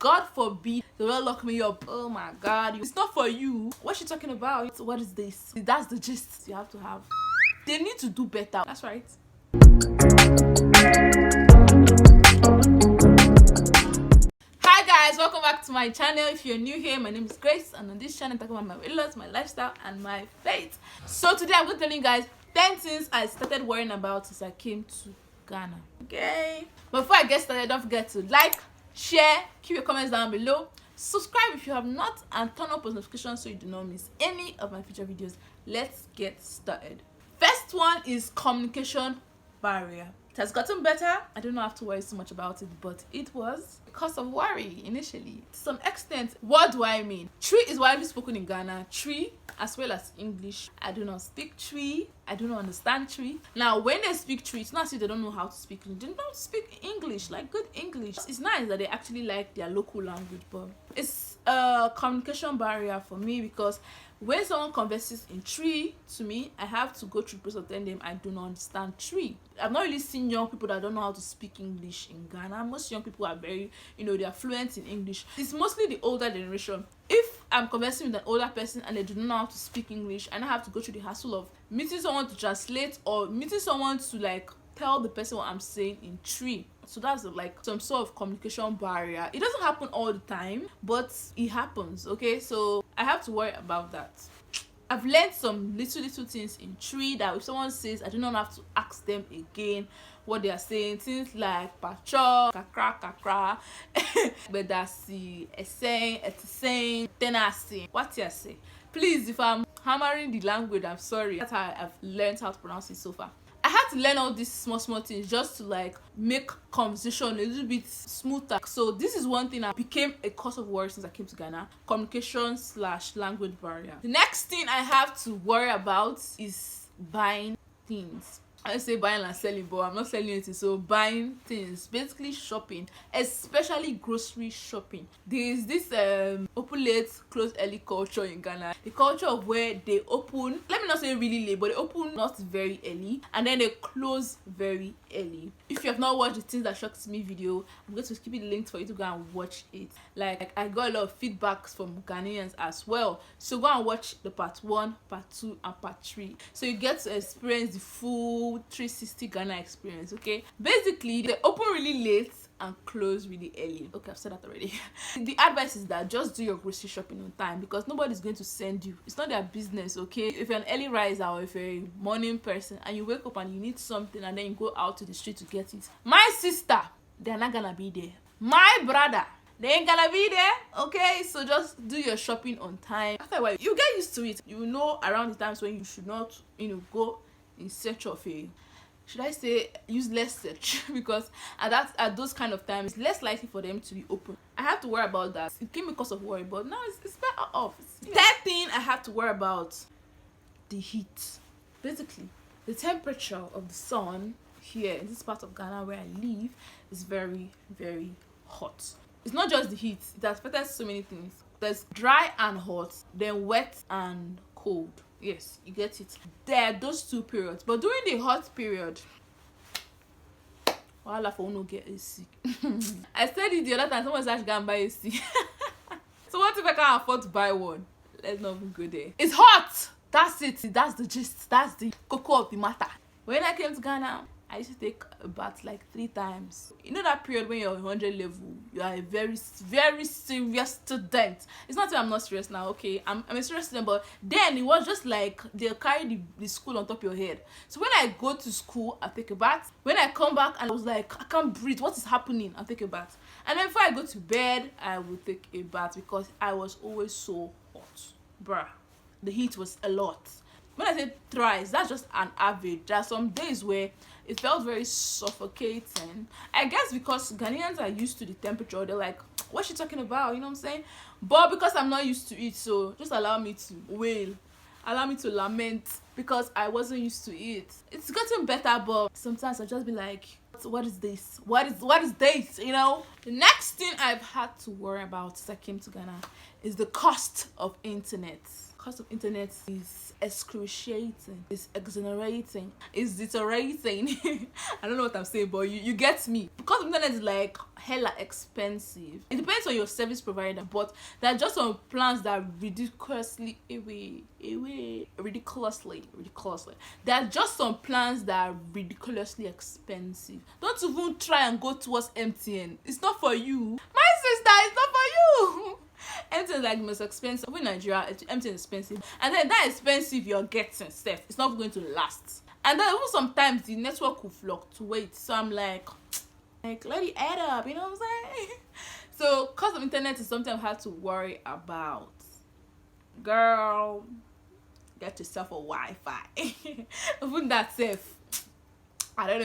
God forbid they will lock me up. Oh my God, it's not for you. What's she talking about? What is this? That's the gist you have to have. They need to do better. That's right. Hi guys, welcome back to my channel. If you're new here, my name is Grace, and on this channel I'm talking about my weight loss, my lifestyle, and my faith. So today I'm going to tell you guys 10 things I started worrying about since I came to Ghana. Okay, but before I get started, don't forget to like, share, keep your comments down below, subscribe if you have not, and turn on post notifications so you do not miss any of my future videos. Let's get started. First one is communication barrier. It has gotten better. I don't have to worry so much about it, but it was a cause of worry initially. To some extent, what do I mean? Twi is widely spoken in Ghana. Twi as well as English. I do not speak Twi. I do not understand Twi. Now, when they speak Twi, it's not as if they don't know how to speak. They don't speak English, like good English. It's nice that they actually like their local language, but it's a communication barrier for me because when someone converses in Twi to me, I have to go through the process of telling them I do not understand Twi. I've not really seen young people that don't know how to speak English in Ghana. Most young people are very, they are fluent in English. It's mostly the older generation. If I'm conversing with an older person and they do not know how to speak English, and I have to go through the hassle of meeting someone to translate or meeting someone to tell the person what I'm saying in Twi. So that's some sort of communication barrier. It doesn't happen all the time, but it happens. Okay, so I have to worry about that. I've learned some little things in Twi that if someone says, I do not have to ask them again what they are saying. Things like pacho, kakra, bedasi, essaying, tenasi. What you say? Please, if I'm hammering the language, I'm sorry. That's how I've learned how to pronounce it so far. I had to learn all these small things just to make conversation a little bit smoother. So this is one thing that became a cause of worry since I came to Ghana: communication/language barrier. The next thing I have to worry about is buying things. I say buying and selling, but I'm not selling anything. So buying things, basically shopping, especially grocery shopping. There is this open late, close early culture in Ghana. The culture of where they open, let me not say really late, but they open not very early and then they close very early. If you have not watched the Things That Shocked Me video, I'm going to keep it linked for you to go and watch it. I got a lot of feedbacks from Ghanaians as well. So go and watch the part 1, part 2, and part 3. So you get to experience the full 360 Ghana experience. Okay, basically they open really late and close really early. Okay, I've said that already. The advice is that just do your grocery shopping on time because nobody's going to send you. It's not their business. Okay, if you're an early riser or if you're a morning person and you wake up and you need something and then you go out to the street to get it, my sister, they're not gonna be there. My brother, they ain't gonna be there. Okay, so just do your shopping on time. After a while, you get used to it. You know around the times when you should not go in search of a, should I say, useless search, because at those kind of times it's less likely for them to be open. I have to worry about that. It came because of worry, but now it's better off. Third thing I have to worry about, the heat. Basically, the temperature of the sun here in this part of Ghana where I live is very, very hot. It's not just the heat, it has affected so many things. There's dry and hot, then wet and cold. Yes, you get it. There are those two periods, but during the hot period, wahala for no get AC. I said it the other time, someone said go and buy AC. So what if I can't afford to buy one? Let's not even go there. It's hot. That's it. That's the gist. That's the cocoa of the matter. When I came to Ghana, I used to take a bath 3 times. You know that period when you're 100 level, you are a very, very serious student. It's not that I'm not serious now, okay? I'm a serious student, but then it was just they'll carry the school on top of your head. So when I go to school, I take a bath. When I come back and I was like, I can't breathe, what is happening? I'll take a bath. And then before I go to bed, I will take a bath because I was always so hot. Bruh, the heat was a lot. When I say thrice, that's just an average. There are some days where it felt very suffocating. I guess because Ghanaians are used to the temperature, they're like, what's she talking about? You know what I'm saying? But because I'm not used to it, so just allow me to wail. Allow me to lament because I wasn't used to it. It's gotten better, but sometimes I'll just be like, what is this? What is this? The next thing I've had to worry about since I came to Ghana is the cost of internet. cost of internet is excruciating, it's exonerating, it's deteriorating. I don't know what I'm saying, but you get me. Because internet is like hella expensive. It depends on your service provider, but there are just some plans that are ridiculously ridiculously. There are just some plans that are ridiculously expensive. Don't even try and go towards MTN. It's not for you. My sister, it's not for you. MTN is like the most expensive. In Nigeria, MTN is expensive. And then that expensive you're getting stuff, it's not going to last. And then even sometimes the network will fluctuate. So I'm like let it add up, you know what I'm saying? So cost of internet is something I've had to worry about. Girl, get yourself a Wi-Fi. Even that safe. I don't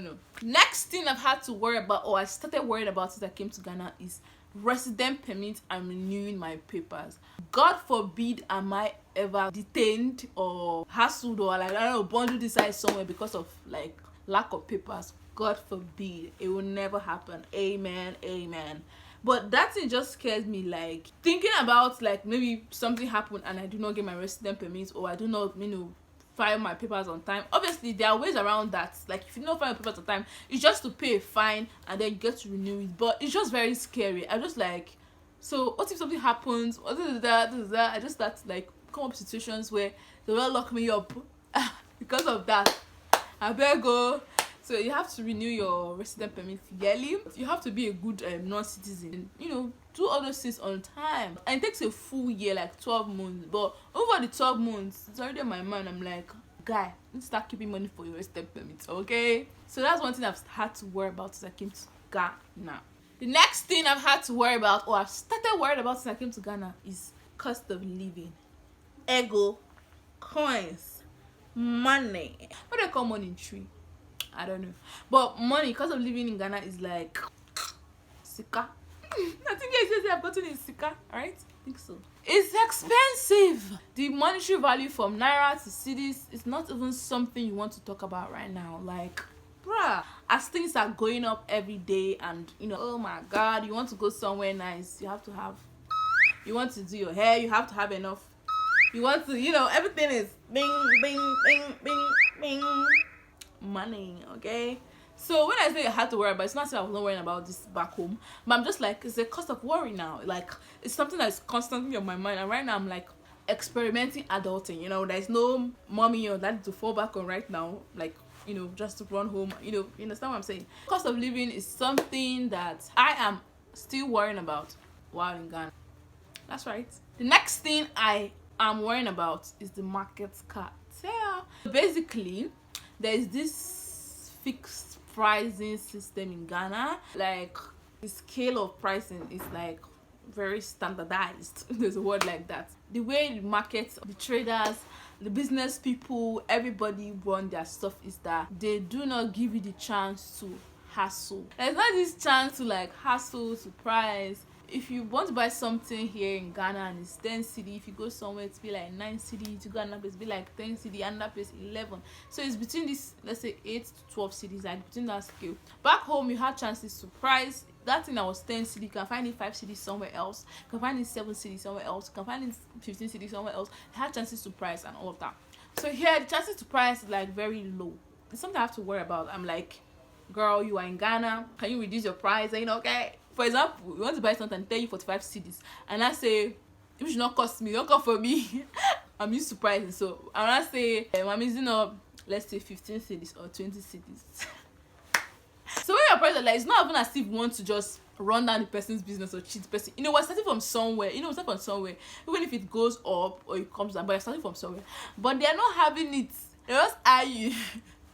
know. Next thing I've had to worry about, or I started worrying about since I came to Ghana, is resident permit and renewing my papers. God forbid am I ever detained or hassled or like, I don't know, bundled inside somewhere because of like lack of papers. God forbid. It will never happen. Amen. But that thing just scares me, like thinking about like maybe something happened and I do not get my resident permit, or I do not, file my papers on time. Obviously there are ways around that. Like if you don't file your papers on time, it's just to pay a fine and then you get to renew it. But it's just very scary. I'm just like, so what if something happens? What is that? I just start to like come up situations where they will lock me up because of that. I better go. So you have to renew your resident permit yearly. You have to be a good non-citizen. Do all those things on time. And it takes a full year, like 12 months. But over the 12 months, it's already in my mind. I'm like, guy, you start keeping money for your resident permit, okay? So that's one thing I've had to worry about since I came to Ghana. The next thing I've had to worry about, or I've started worrying about since I came to Ghana, is cost of living. Ego, coins, money. What do they call money in tree? I don't know. But money, cost of living in Ghana is like sika. I think I said I've gotten in sika, right? I think so. It's expensive. The monetary value from naira to cedis is not even something you want to talk about right now. Like, bruh, as things are going up every day, and oh my god, you want to go somewhere nice, you want to do your hair, you have to have enough. You want to, everything is bing money, okay? So when I say I had to worry about, it's not as if I was not worrying about this back home, but I'm just like, it's a cost of worry now. Like, it's something that's constantly on my mind, and right now I'm like experimenting adulting. There's no mommy or daddy to fall back on right now, like just to run home. You understand what I'm saying? Cost of living is something that I am still worrying about while in Ghana. That's right. The next thing I am worrying about is the market cartel. Basically, there's this fixed pricing system in Ghana. Like, the scale of pricing is like very standardized. There's a word like that. The way the market, the traders, the business people, everybody run their stuff is that they do not give you the chance to hassle. There's not this chance to like hassle to price. If you want to buy something here in Ghana and it's 10 cedi, if you go somewhere it's be like 9 cedi, to go another place be like 10 cedi, another place 11. So it's between this, let's say 8 to 12 cedis, like between that scale. Back home you had chances to price. That thing that was 10 cedi, you can find it 5 cedi somewhere else, you can find it 7 cedi somewhere else, you can find it 15 cedi somewhere else. You had chances to price and all of that. So here the chances to price is like very low. It's something I have to worry about. I'm like, girl, you are in Ghana, can you reduce your price? Okay. For example, you want to buy something and tell you 45 cedis, and I say it should not cost me, don't come for me. I'm used to pricing, so I say I'm using up, let's say 15 cedis or 20 cedis. So when you're pricing, like, it's not even as if you want to just run down the person's business or cheat the person. We're starting from somewhere. We're starting from somewhere. Even if it goes up or it comes down, but you're starting from somewhere. But they're not having it. They just eye you.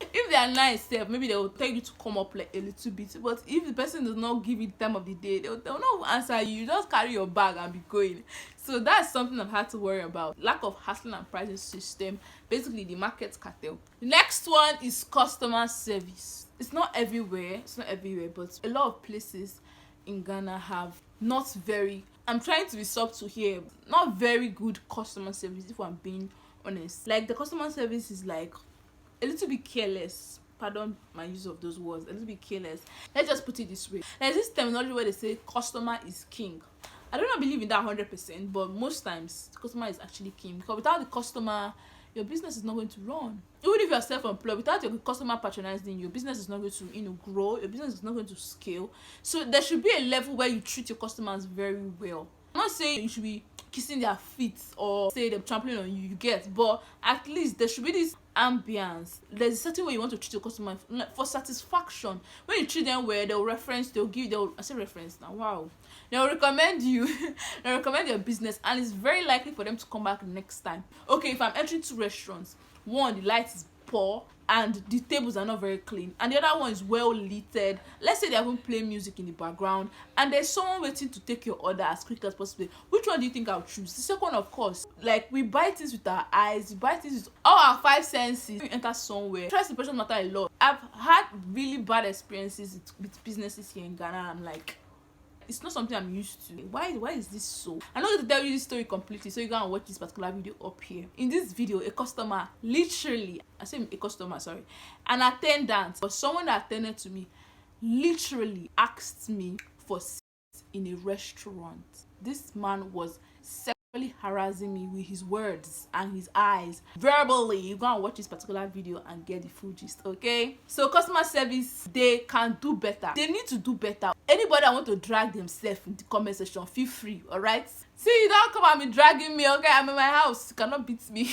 If they are nice, maybe they will tell you to come up like a little bit. But if the person does not give you the time of the day, they'll not answer you. You just carry your bag and be going. So that's something I've had to worry about. Lack of hassling and pricing system. Basically, the market cartel. The next one is customer service. It's not everywhere, but a lot of places in Ghana have not very, I'm trying to be subtle here, not very good customer service, if I'm being honest. Like, the customer service is like a little bit careless. Pardon my use of those words. A little bit careless. Let's just put it this way. There's this terminology where they say customer is king. I do not believe in that 100%, but most times the customer is actually king, because without the customer, your business is not going to run. Even if you're self-employed, without your customer patronizing, your business is not going to, grow. Your business is not going to scale. So there should be a level where you treat your customers very well. I'm not saying you should be kissing their feet or say they're trampling on you, you get, but at least there should be this ambience. There's a certain way you want to treat your customer for satisfaction. When you treat them well, they'll I say reference now, wow, they'll recommend you they'll recommend your business, and it's very likely for them to come back next time. Okay, if I'm entering 2 restaurants, one, the light is poor and the tables are not very clean, and the other one is well lit. Let's say they're even playing music in the background, and there's someone waiting to take your order as quick as possible. Which one do you think I'll choose? The second, of course. Like, we buy things with our eyes, we buy things with all our 5 senses. When you enter somewhere, first impression matter a lot. I've had really bad experiences with businesses here in Ghana. I'm like, it's not something I'm used to. Why is this so? I'm not going to tell you this story completely, so you can watch this particular video up here. In this video, a customer, literally, an attendant, or someone that attended to me, literally asked me for seats in a restaurant. This man was sexually harassing me with his words and his eyes, verbally. You go and watch this particular video and get the full gist, okay? So customer service, they can do better. They need to do better. Anybody that want to drag themselves in the comment section, feel free, all right? See, you don't come and be dragging me, okay? I'm in my house. You cannot beat me.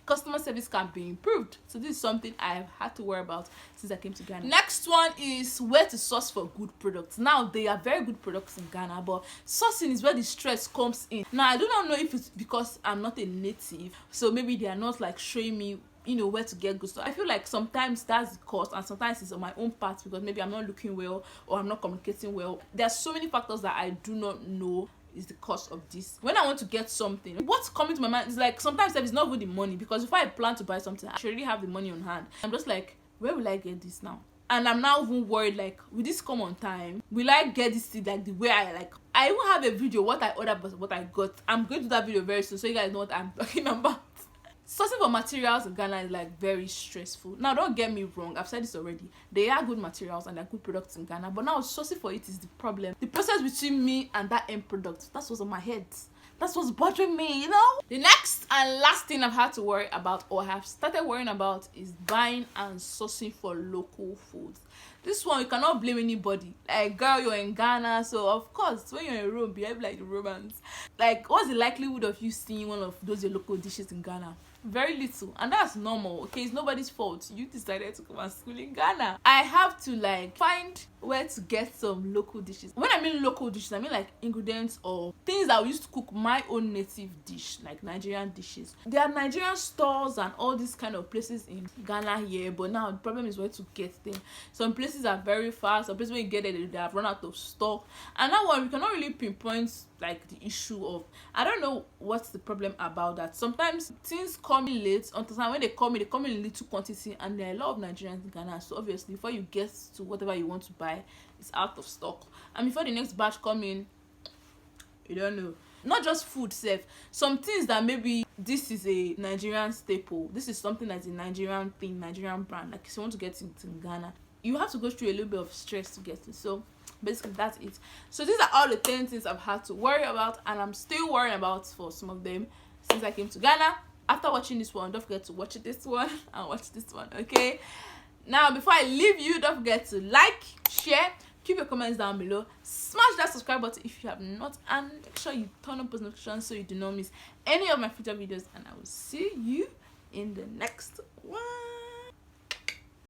Customer service can be improved. So this is something I've had to worry about since I came to Ghana. Next one is where to source for good products. Now, they are very good products in Ghana, but sourcing is where the stress comes in. Now, I do not know if it's because I'm not a native, so maybe they are not like showing me where to get good stuff. I feel like sometimes that's the cost, and sometimes it's on my own part because maybe I'm not looking well or I'm not communicating well. There are so many factors that I do not know is the cost of this. When I want to get something, what's coming to my mind is like, sometimes it's not even the money, because if I plan to buy something, I should already have the money on hand. I'm just like, where will I get this now? And I'm now even worried, like, will this come on time? Will I get this thing like the way I like? I even have a video what I ordered but what I got. I'm going to do that video very soon, so you guys know what I'm talking about. Sourcing for materials in Ghana is like very stressful. Now, don't get me wrong, I've said this already. They are good materials and they're good products in Ghana, but now sourcing for it is the problem. The process between me and that end product, that's what's on my head. That's what's bothering me, The next and last thing I've had to worry about, or have started worrying about, is buying and sourcing for local foods. This one, you cannot blame anybody. Like, girl, you're in Ghana, so of course, when you're in Rome, behave like the Romans. Like, what's the likelihood of you seeing one of those your local dishes in Ghana? Very little, and that's normal. Okay, it's nobody's fault. You decided to come and school in Ghana. I have to like find where to get some local dishes. When I mean local dishes, I mean like ingredients or things that we used to cook my own native dish, like Nigerian dishes. There are Nigerian stores and all these kind of places in Ghana here, but now the problem is where to get them. Some places are very far, some places when you get there they have run out of stock, and that one we cannot really pinpoint like the issue of. I don't know what's the problem about that. Sometimes things come in late. When they come in little quantity, and there are a lot of Nigerians in Ghana, so obviously before you get to whatever you want to buy, it's out of stock, and before the next batch come in, you don't know. Not just food sef, some things that maybe this is a Nigerian staple, this is something that's a Nigerian thing, Nigerian brand, like if you want to get it in Ghana, you have to go through a little bit of stress to get it. So basically that's it. So these are all the 10 things I've had to worry about, and I'm still worrying about for some of them since I came to Ghana. After watching this one, don't forget to watch this one and watch this one, okay? Now, before I leave you, don't forget to like, share, keep your comments down below, smash that subscribe button if you have not, and make sure you turn on post notifications so you do not miss any of my future videos, and I will see you in the next one.